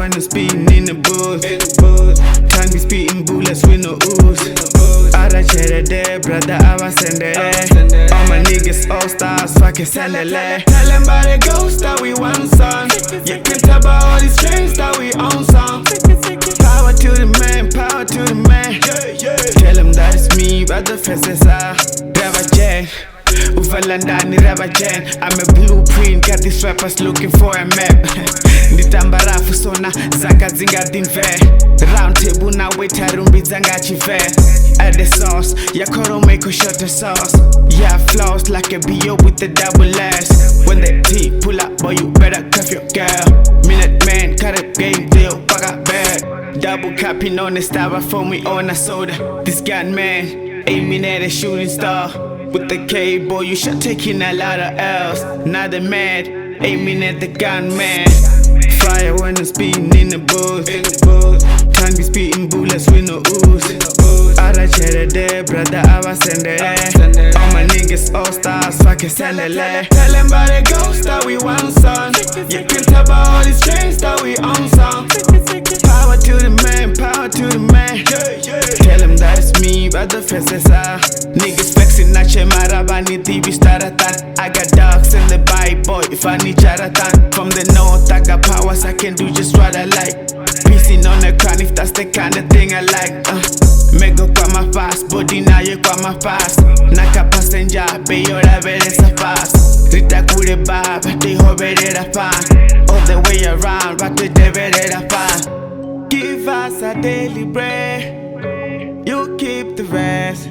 when I'm speeding in the booth. Tongue be spitting bullets with no ooze. Ara chere de, brother, I was send it. All my niggas all stars, fucking send it. Tell them about the ghost that we want, son. You can tell about all these chains that we own, son. Power to the man, power to the man. Tell them that it's me, but the VentuneSA. Rava Jen, Ufalandani Rava Jen. I'm a blueprint, got these rappers looking for a map. Nditambarafu sona zaka zingadinve. Round table na waiter rumbi zanga chive. Add the sauce, yakoro make a shot the sauce. Yeah, flaws like a BO with the double S. When the T pull up, boy, you better cuff your girl. Minute man, cut a game deal, fuck up bad. Double capping on the styrofoam, we on a soda. This gun man, aiming at a shooting star. With the K, boy, you should taking a lot of L's. Not the mad, aiming at the gun man. Fire when I'm speeding in the booth. Tongue be spitting bullets with no ooze. Ara chere de, brother, I was send it. All my niggas all stars, fucking send it. Tell them about the ghost that we want, son. You can tell about all these chains that we own, son. Power to the man, power to the man. Tell them that it's me, but the VentuneSA. Niggas flexing, not your marabani, TV staratan. I got dogs in the bike, boy, if I need charatan. From the north, I got powers, I can do just what I like. Piecing on the crown, if that's the kind of thing I like. Mego kwa my fast, body na ye kwa my fast. Naka passenger, be yora veresa fast. Rita kure bab, they ho verera fan. All the way around, back to the verera fan. Give us a daily bread, you keep the rest.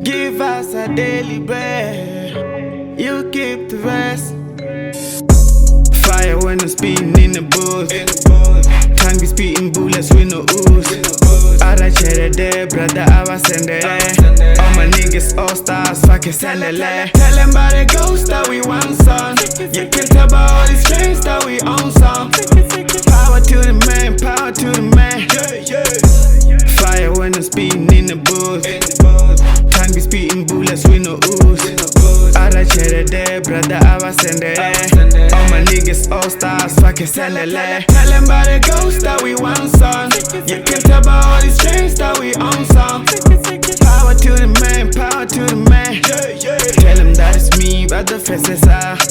Give us a daily bread, you keep the rest. Fire when I'm speeding in the booth. Tongue be spitting bullets with no ooze. Ara chere de, brother, I was send it. All my niggas all stars, fucking send it. Tell them about the ghost that we want, son. You can tell about all these chains that we own, son. Power to the man, power to the man. Fire when I'm speeding in the booth. Tongue be spitting bullets with no ooze. Ara chere de, brother, I was send it. All my niggas all stars, fucking send it. Tell them about the ghost that we want, son. You can tell about all these chains that we own, son. Power to the man, power to the man. Tell them that it's me, but the VentuneSA.